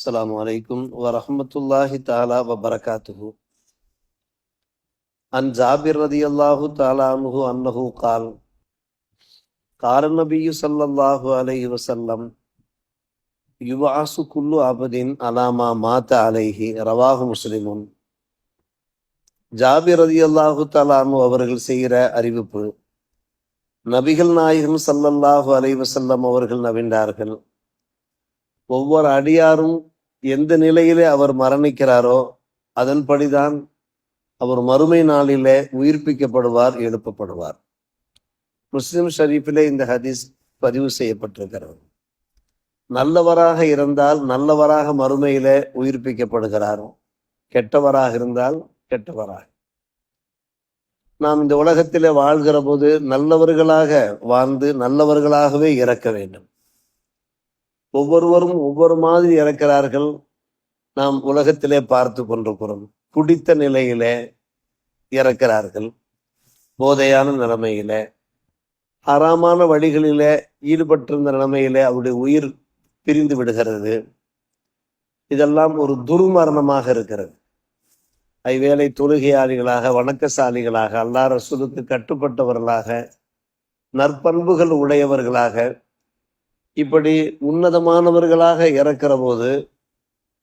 السلام عليكم ورحمة الله تعالى وبركاته. عن جابر رضي الله تعالى عنه أنه قال النبي صلى الله عليه وسلم يبعث كل عبد على ما مات عليه. ரவாஹு முஸ்லிமுன். ஜாபிர் ரலியல்லாஹு தஆலா அன்ஹு அவர்கள் செய்கிற அறிவிப்பு. நபிகள் நாயகம் ஸல்லல்லாஹு அலைஹி வஸல்லம் அவர்கள் நவின்றார்கள், ஒவ்வொரு அடியாரும் எந்த நிலையிலே அவர் மரணிக்கிறாரோ அதன்படிதான் அவர் மறுமை நாளிலே உயிர்ப்பிக்கப்படுவார், எழுப்பப்படுவார். முஸ்லிம் ஷரீஃபிலே இந்த ஹதீஸ் பதிவு செய்யப்பட்டிருக்கிறது. நல்லவராக இருந்தால் நல்லவராக மறுமையிலே உயிர்ப்பிக்கப்படுகிறார், கெட்டவராக இருந்தால் கெட்டவராக. நாம் இந்த உலகத்திலே வாழ்கிற போது நல்லவர்களாக வாழ்ந்து நல்லவர்களாகவே இறக்க வேண்டும். ஒவ்வொருவரும் ஒவ்வொரு மாதிரி இறக்கிறார்கள். நாம் உலகத்திலே பார்த்து கொண்டிருக்கிறோம். குடித்த நிலையிலே இறக்கிறார்கள், போதையான நிலைமையிலே, ஹராமான வழிகளிலே ஈடுபட்டிருந்த நிலைமையிலே அவருடைய உயிர் பிரிந்து விடுகிறது. இதெல்லாம் ஒரு துர்மரணமாக இருக்கிறது. ஐவேளை தொழுகையாளிகளாக, வணக்கசாலிகளாக, அல்லாஹ் ரசூலுக்கு கட்டுப்பட்டவர்களாக, நற்பண்புகள் உடையவர்களாக, இப்படி உன்னதமானவர்களாக இறக்கிற போது,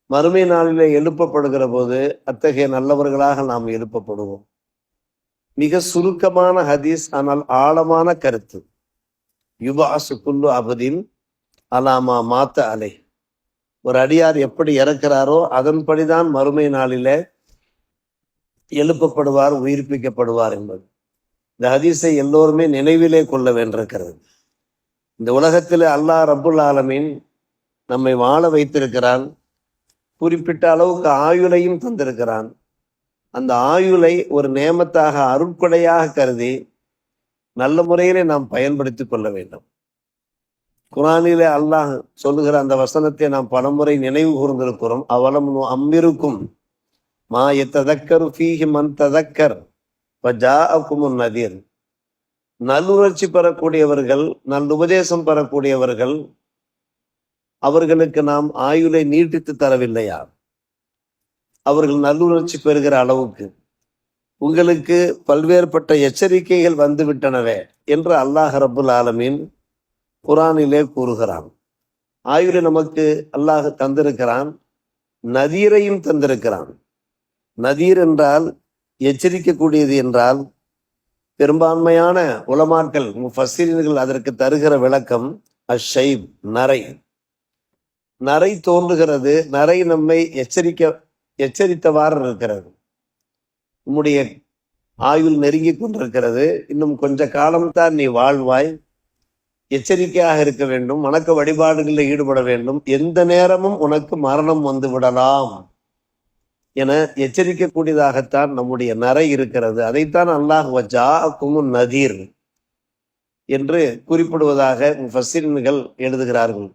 மறுமை நாளிலே எழுப்பப்படுகிற போது அத்தகைய நல்லவர்களாக நாம் எழுப்பப்படுவோம். மிக சுருக்கமான ஹதீஸ், ஆனால் ஆழமான கருத்து. யுபாசு குல்லு அபதின் அலாமா மாத்த அலை. ஒரு அடியார் எப்படி இறக்கிறாரோ அதன்படிதான் மறுமை நாளிலே எழுப்பப்படுவார், உயிர்ப்பிக்கப்படுவார் என்பது. இந்த ஹதீஸை எல்லோருமே நினைவிலே கொள்ள வேண்டியிருக்கிறது. இந்த உலகத்தில் அல்லாஹ் ரப்புல் ஆலமீன் நம்மை வாழ வைத்திருக்கிறான். குறிப்பிட்ட அளவுக்கு ஆயுளையும் தந்திருக்கிறான். அந்த ஆயுளை ஒரு நேமத்தாக, அருட்கொடையாக கருதி நல்ல முறையிலே நாம் பயன்படுத்தி கொள்ள வேண்டும். குர்ஆனிலே அல்லாஹ் சொல்லுகிற அந்த வசனத்தை நாம் பலமுறை நினைவு கூர்ந்திருக்கிறோம். அவலம் அம்மிருக்கும் மா யததக்கரு ஃபீஹி மன் ததக்கர் வஜாஅகுமுன் நதீர். நல்லுணர்ச்சி பெறக்கூடியவர்கள், நல்லுபதேசம் பெறக்கூடியவர்கள், அவர்களுக்கு நாம் ஆயுளை நீட்டித்து தரவில்லையா? அவர்கள் நல்லுணர்ச்சி பெறுகிற அளவுக்கு உங்களுக்கு பல்வேறுபட்ட எச்சரிக்கைகள் வந்து விட்டனவே என்று அல்லாஹ் ரப்புல் ஆலமீன் குர்ஆனிலே கூறுகிறான். ஆயுளை நமக்கு அல்லாஹ் தந்திருக்கிறான், நதீரையும் தந்திருக்கிறான். நதீர் என்றால் எச்சரிக்கக்கூடியது என்றால், பெரும்பான்மையான உலமாக்கள், முஃபஸ்ஸிரீன்கள் அதற்கு தருகிற விளக்கம் அஷைப், நரை. நரை தோன்றுகிறது, நரை நம்மை எச்சரித்தவாறு இருக்கிறது. உம்முடைய ஆயுள் நெருங்கி கொண்டிருக்கிறது, இன்னும் கொஞ்ச காலம்தான் நீ வாழ்வாய், எச்சரிக்கையாக இருக்க வேண்டும், வணக்க வழிபாடுகளில் ஈடுபட வேண்டும், எந்த நேரமும் உனக்கு மரணம் வந்து விடலாம் என எச்சரிக்கக்கூடியதாகத்தான் நம்முடைய நரை இருக்கிறது. அதைத்தான் அல்லாஹ் வஜாஅகுமுன் நதீர் என்று குறிப்பிடுவதாக முஃபஸ்ஸிரீன்கள் எழுதுகிறார்கள்.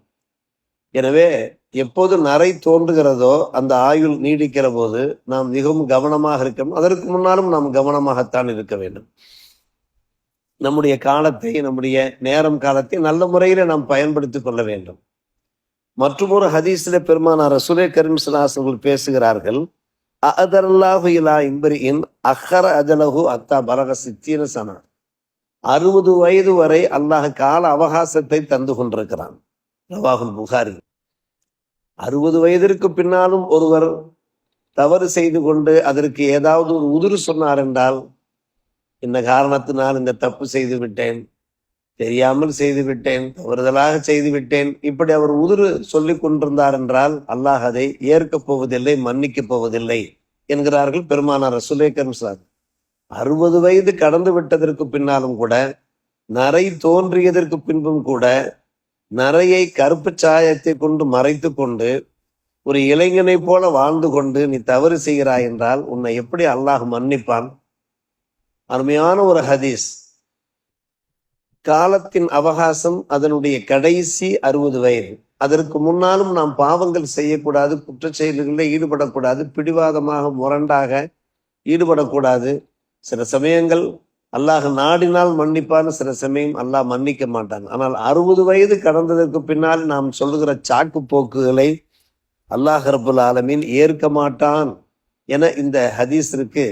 எனவே எப்போது நரை தோன்றுகிறதோ அந்த ஆயுள் நீடிக்கிற போது நாம் மிகவும் கவனமாக இருக்கணும். அதற்கு முன்னாலும் நாம் கவனமாகத்தான் இருக்க வேண்டும். நம்முடைய காலத்தை, நம்முடைய நேரம் காலத்தை நல்ல முறையில நாம் பயன்படுத்திக் கொள்ள வேண்டும். மற்றொரு ஹதீஸிலே பெருமானார் ரசூலே கரீம் ஸல்லல்லாஹு அலைஹி வஸல்லம் பேசுகிறார்கள், அஅதல்லாஹு இலா இம்ரிஇன் அஹ்ஹர அஜலஹு அத்தா பலக 60 சனா. 60 வயது வரை அல்லாஹ் கால அவகாசத்தை தந்து கொண்டிருக்கிறான். ரவாஹுல் புகாரி. 60 வயதிற்கு பின்னாலும் ஒருவர் தவறு செய்து கொண்டு அதற்கு ஏதாவது ஒரு உதிர் சொன்னார் என்றால், இந்த காரணத்தினால் இந்த தப்பு செய்து விட்டேன், தெரியாமல் செய்து விட்டேன், தவறுதலாக செய்து விட்டேன், இப்படி அவர் உதிர் சொல்லி கொண்டிருந்தார் என்றால் அல்லாஹ் அதை ஏற்கப் போவதில்லை, மன்னிக்கப் போவதில்லை என்கிறார்கள் பெருமானார் ரசூலே கரீம் ஸல்லல்லாஹு அலைஹி வஸல்லம். 60 வயது கடந்து விட்டதற்கு பின்னாலும் கூட, நரை தோன்றியதற்கு பின்பும் கூட, நரையை கருப்பு சாயத்தை கொண்டு மறைத்து கொண்டு ஒரு இளைஞனை போல வாழ்ந்து கொண்டு நீ தவறு செய்கிறாய் என்றால் உன்னை எப்படி அல்லாஹ் மன்னிப்பான்? அருமையான ஒரு ஹதீஸ். காலத்தின் அவகாசம் அதனுடைய கடைசி 60 வயது. அதற்கு முன்னாலும் நாம் பாவங்கள் செய்யக்கூடாது, குற்றச் செயல்களில் ஈடுபடக்கூடாது, பிடிவாதமாக முரண்டாக ஈடுபடக்கூடாது. சில சமயங்கள் அல்லாஹ் நாடினால் மன்னிப்பான்னு, சில சமயம் அல்லாஹ் மன்னிக்க மாட்டான். ஆனால் 60 வயது கடந்ததற்கு பின்னால் நாம் சொல்லுகிற சாக்கு போக்குகளை அல்லாஹ் ரப்புல் ஆலமீன் ஏற்க மாட்டான் என இந்த ஹதீஸிற்கு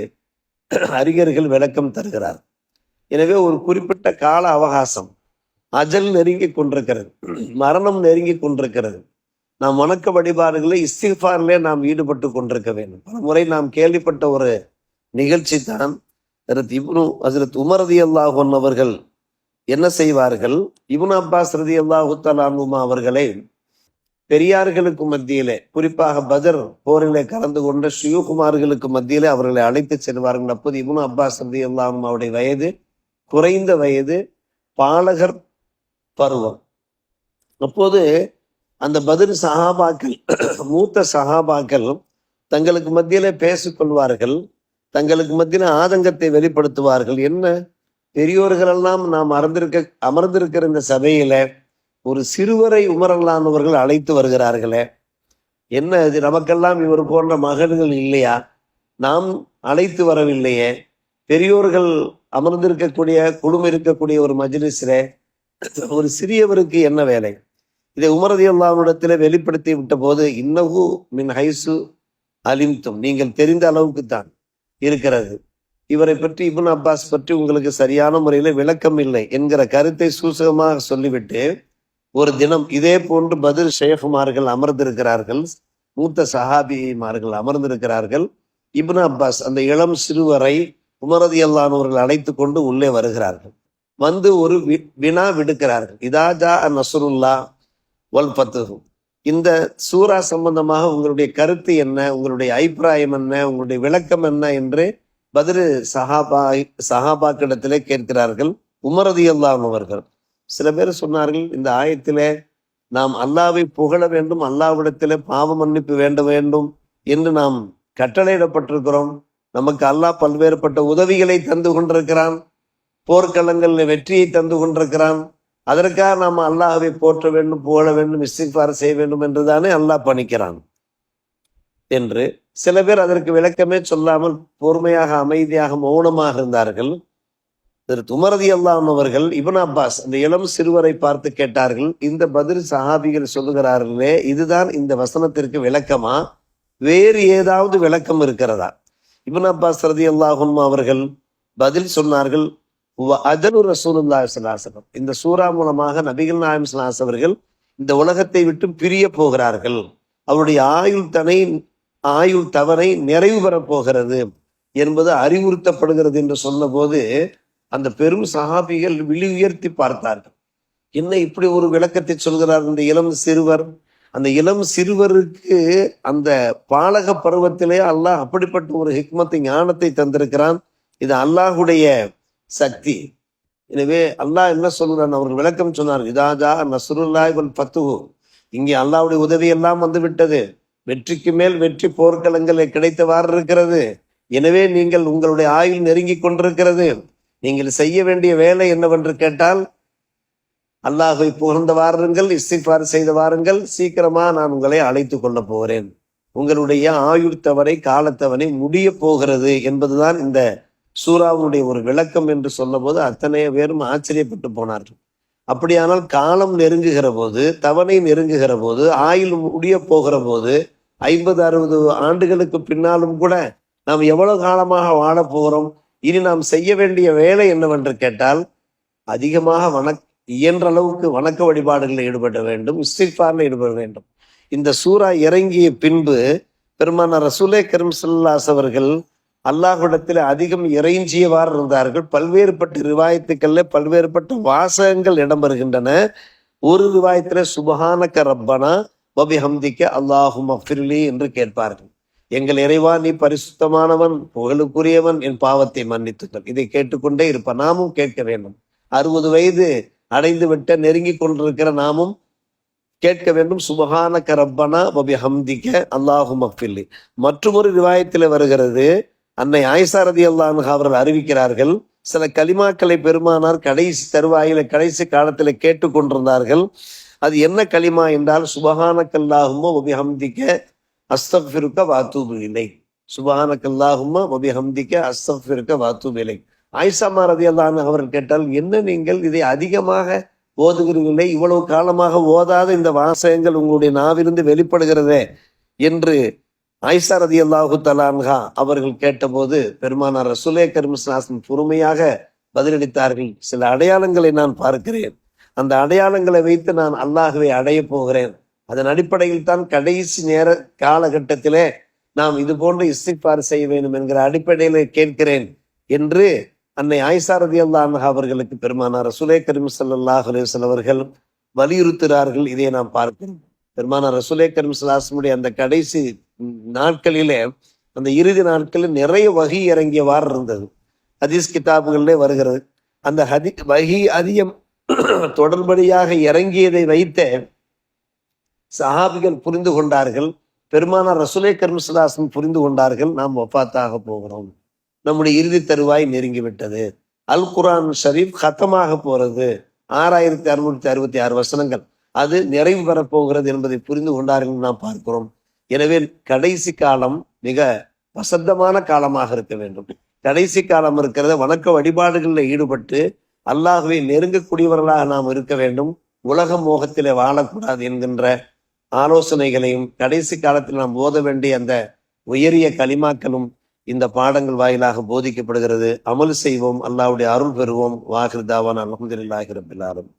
அறிஞர்கள் விளக்கம் தருகிறார். எனவே ஒரு குறிப்பிட்ட கால அவகாசம், அஜல் நெருங்கி கொண்டிருக்கிறது, மரணம் நெருங்கி கொண்டிருக்கிறது. நாம் வணக்க வழிபாடுகளை இஸ்திஃபாரிலே நாம் ஈடுபட்டு கொண்டிருக்க வேண்டும். பல முறை நாம் கேள்விப்பட்ட ஒரு நிகழ்ச்சி தான் ஹஜ்ரத் உமர் ரலியல்லாஹு அன்ஹு அவர்கள் என்ன செய்வார்கள், இப்னு அப்பாஸ் ரலியல்லாஹு தஆலா அன்ஹுமா அவர்களை பெரியார்களுக்கு மத்தியிலே, குறிப்பாக பத்ர் போரிலே கலந்து கொண்ட ஷியூகுமார்களுக்கு மத்தியிலே அவர்களை அழைத்து செல்வார்கள். அப்போது இப்னு அப்பாஸ் ரலியல்லாஹு அன்ஹு அவருடைய வயது குறைந்த வயது, பாலகர் பருவம். அப்போது அந்த பத்ர் சஹாபாக்கள், மூத்த சஹாபாக்கள் தங்களுக்கு மத்தியிலே பேசிக்கொள்வார்கள், தங்களுக்கு மத்தியில ஆதங்கத்தை வெளிப்படுத்துவார்கள். என்ன, பெரியோர்கள் எல்லாம் நாம் அமர்ந்திருக்கிற இந்த சபையில ஒரு சிறுவரை உமரல்லானவர்கள் அழைத்து வருகிறார்களே, என்ன இது, நமக்கெல்லாம் இவர் போன்ற மகன்கள் இல்லையா, நாம் அழைத்து வரவில்லையே, பெரியோர்கள் அமர்ந்திருக்கக்கூடிய குழுமம் இருக்கக்கூடிய ஒரு மஜ்லிஸ்ல ஒரு சிறியவருக்கு என்ன வேலை? இதை உமர் ரலியல்லாஹு இடத்துல வெளிப்படுத்தி விட்ட போது, இன்னஹு மின் ஹைசு அலிம்தும், நீங்கள் தெரிந்த அளவுக்கு தான் இருக்கிறது, இவரை பற்றி, இப்னு அப்பாஸ் பற்றி உங்களுக்கு சரியான முறையில விளக்கம் இல்லை என்கிற கருத்தை சூசகமாக சொல்லிவிட்டு, ஒரு தினம் இதே போன்று பத்ர் ஷேகுமார்கள் அமர்ந்திருக்கிறார்கள், மூத்த சஹாபிமார்கள் அமர்ந்திருக்கிறார்கள். இப்னு அப்பாஸ் அந்த இளம் சிறுவரை உமர் ரலியல்லாஹு அவர்கள் அழைத்து கொண்டு உள்ளே வருகிறார்கள். வந்து ஒரு வினா விடுக்கிறார்கள். இதா ஜா நஸ்ருல்லாஹ் வல் ஃபத்ஹு, இந்த சூரா சம்பந்தமாக உங்களுடைய கருத்து என்ன, உங்களுடைய அபிப்பிராயம் என்ன, உங்களுடைய விளக்கம் என்ன என்று பத்ர் சஹாபாக்கிடத்திலே கேட்கிறார்கள் உமர் ரலியல்லாஹு அவர்கள். சில பேர் சொன்னார்கள், இந்த ஆயத்திலே நாம் அல்லாஹ்வை புகழ வேண்டும், அல்லாஹ்விடத்திலே பாவ மன்னிப்பு வேண்டும் என்று நாம் கட்டளையிடப்பட்டிருக்கிறோம். நமக்கு அல்லாஹ் பல்வேறுபட்ட உதவிகளை தந்து கொண்டிருக்கிறான், போர்க்களங்களில் வெற்றியை தந்து கொண்டிருக்கிறான். அதற்காக நாம் அல்லாஹ்வை போற்ற வேண்டும், புகழ வேண்டும், இஸ்திக்ஃபார் செய்ய வேண்டும் என்றுதானே அல்லாஹ் பணிக்கிறான் என்று சில பேர் அதற்கு விளக்கமே சொல்லாமல் பொறுமையாக அமைதியாக மௌனமாக இருந்தார்கள். உமர் ரலியல்லாஹு அன்ஹு அவர்கள் இப்னு அப்பாஸ் அந்த இளம் சிறுவரை பார்த்து கேட்டார்கள், இந்த பத்ர் சஹாபிகள் சொல்லுகிறார்களே, இதுதான் இந்த வசனத்திற்கு விளக்கமா, வேறு ஏதாவது விளக்கம் இருக்கிறதா? இப்னு அப்பாஸ் ரலியல்லாஹு அன்ஹு அவர்கள் பதில் சொன்னார்கள், அஜலு ரசூலுல்லாஹி ஸல்லல்லாஹு அலைஹி வஸல்லம், இந்த சூரா மூலமாக நபிகள் நாயகம் ஸல்லல்லாஹு அலைஹி வஸல்லம் அவர்கள் இந்த உலகத்தை விட்டு பிரிய போகிறார்கள், அவருடைய ஆயுள் தவணை நிறைவு பெறப் போகிறது என்பது அறிவுறுத்தப்படுகிறது என்று சொன்ன போது அந்த பெரும் சஹாபிகள் விழி உயர்த்தி பார்த்தார்கள். என்ன இப்படி ஒரு விளக்கத்தை சொல்கிறார் இந்த இளம் சிறுவர்? அந்த இளம் சிறுவருக்கு அந்த பாலக பருவத்திலே அல்லாஹ் அப்படிப்பட்ட ஒரு ஹிக்மத்தை, ஞானத்தை தந்திருக்கிறான். இது அல்லாஹுடைய சக்தி. எனவே அல்லாஹ் என்ன சொல்கிறான், அவர்கள் விளக்கம் சொன்னார், இதாஜா நஸ்ருல்லாஹி வல் ஃபத்ஹு, இங்கே அல்லாஹ்வுடைய உதவி எல்லாம் வந்து விட்டது, வெற்றிக்கு மேல் வெற்றி போர்க்களங்களில் கிடைத்தவாறு இருக்கிறது. எனவே நீங்கள் உங்களுடைய ஆயுள் நெருங்கி கொண்டிருக்கிறது. நீங்கள் செய்ய வேண்டிய வேலை என்னவென்று கேட்டால், அல்லாஹை புகழ்ந்த வாருங்கள், இஸ்திக்ஃபார் செய்த வாருங்கள், சீக்கிரமா நான் உங்களை அழைத்து கொள்ள போகிறேன், உங்களுடைய ஆயுர்த்தவரை காலத்தவனை முடிய போகிறது என்பதுதான் இந்த சூறாவுடைய ஒரு விளக்கம் என்று சொன்ன போது அத்தனை பேரும் ஆச்சரியப்பட்டு போனார்கள். அப்படியானால் காலம் நெருங்குகிற போது, தவணை நெருங்குகிற போது, ஆயுள் முடிய போகிற போது, 50-60 ஆண்டுகளுக்கு பின்னாலும் கூட நாம் எவ்வளவு காலமாக வாழ போகிறோம்? இனி நாம் செய்ய வேண்டிய வேலை என்னவென்று கேட்டால், அதிகமாக இயன்ற அளவுக்கு வணக்க வழிபாடுகளில் ஈடுபட வேண்டும், இஸ்திக்ஃபார்ல ஈடுபட வேண்டும். இந்த சூரா இறங்கிய பின்பு பெருமானார் ரசூலே கரீம் ஸல்லல்லாஹு அலைஹி அவர்கள் அல்லாஹ்விடத்தில் அதிகம் இறைஞ்சியவாறு இருந்தார்கள். பல்வேறுபட்ட ரிவாயத்துக்கள்ல பல்வேறுபட்ட வாசகங்கள் இடம்பெறுகின்றன. ஒரு ரிவாயத்துல சுபஹானக ரப்பனா வபிஹம்திக அல்லாஹும்ம ஃபிர்லி என்று கேட்பார்கள். எங்கள் இறைவா, நீ பரிசுத்தமானவன், புகழுக்குரியவன், என் பாவத்தை மன்னித்துக்கள். இதை கேட்டுக்கொண்டே இருப்பார். நாமும் கேட்க வேண்டும். 60 வயது அடைந்து விட்ட நெருங்கி கொண்டிருக்கிற நாமும் கேட்க வேண்டும். சுபஹானக ரப்பனா வபிஹம்திக அல்லாஹும்ம ஃபிர்லி. மற்றொரு ரிவாயத்தில் வருகிறது, அன்னை ஆயிஷா ரலியல்லாஹு அன்ஹா அவர்கள் அறிவிக்கிறார்கள், சில கலிமாக்களை பெருமானார் கடைசி தருவாயில, கடைசி காலத்துல கேட்டு கொண்டிருந்தார்கள். அது என்ன கலிமா என்றால், சுபஹானக்கல்லாஹும்ம வபிஹம்திக அஸ்தக்ஃபிருக்க வஅத்தூபு இலைக், சுபஹானக்கல்லாஹும்ம வபிஹம்திக அஸ்தக்ஃபிருக்க வஅத்தூபு இலைக். ஆயிஷா ரலியல்லாஹு அன்ஹா அவர்கள் கேட்டால், என்ன நீங்கள் இதை அதிகமாக ஓதுகிறீர்களே, இவ்வளவு காலமாக ஓதாத இந்த வாசகங்கள் உங்களுடைய நாவிலிருந்து வெளிப்படுகிறதே, என்று ஆயிஷா ரலியல்லாஹு தஆலா அன்ஹா அவர்கள் கேட்டபோது பெருமானார் ரசூலே கரீம் ஸல்லல்லாஹு அலைஹி வஸல்லம் பொறுமையாக பதிலளித்தார்கள். சில அடையாளங்களை நான் பார்க்கிறேன், அந்த அடையாளங்களை வைத்து நான் அல்லாஹ்வை அடைய போகிறேன். அதன் அடிப்படையில் தான் கடைசி நேர காலகட்டத்திலே நாம் இது போன்ற இஸ்திக்பார் செய்ய வேண்டும் என்கிற அடிப்படையிலே கேட்கிறேன் என்று அன்னை ஆயிஷா ரலியல்லாஹு அன்ஹா அவர்களுக்கு பெருமானார் ரசூலே கரீம் ஸல்லல்லாஹு அலைஹி வஸல்லம் அவர்கள் வலியுறுத்துகிறார்கள். இதை நாம் பார்க்கிறோம். பெருமானார் ரசூலே கரீம் ஸல்லல்லாஹு அலைஹி வஸல்லம் அந்த கடைசி நாட்களிலே, அந்த இறுதி நாட்களில் நிறைய வஹி இறங்கியவாறு இருந்தது. ஹதீஸ் கிதாபுகளிலே வருகிறது. அந்த வஹி அதிகம் தொடர்படியாக இறங்கியதை வைத்தே சஹாபிகள் புரிந்து கொண்டார்கள், பெருமானார் ரசூலே கரீம் ஸல்லல்லாஹு அலைஹி வஸல்லம் புரிந்து கொண்டார்கள், நாம் வஃபாத்தாக போகிறோம், நம்முடைய இறுதி தருவாய் நெருங்கிவிட்டது, அல் குர்ஆன் ஷரீப் கத்தமாக போறது, 6666 வசனங்கள் அது நிறைவு பெறப்போகிறது என்பதை புரிந்து கொண்டார்கள் நாம் பார்க்கிறோம். எனவே கடைசி காலம் மிக வசந்தமான காலமாக இருக்க வேண்டும். கடைசி காலம் இருக்கிறத வணக்க வழிபாடுகளில் ஈடுபட்டு அல்லாஹ்வை நெருங்கக்கூடியவர்களாக நாம் இருக்க வேண்டும். உலக மோகத்திலே வாழக்கூடாது என்கின்ற ஆலோசனைகளையும் கடைசி காலத்தில் நாம் ஓத வேண்டிய அந்த உயரிய கலிமாக்களும் இந்த பாடங்கள் வாயிலாக போதிக்கப்படுகிறது. அமல் செய்வோம், அல்லாஹ்வுடைய அருள் பெறுவோம். வாஹிர் தாவானா அல்ஹம்துலில்லாஹி ரப்பில் ஆலமீன்.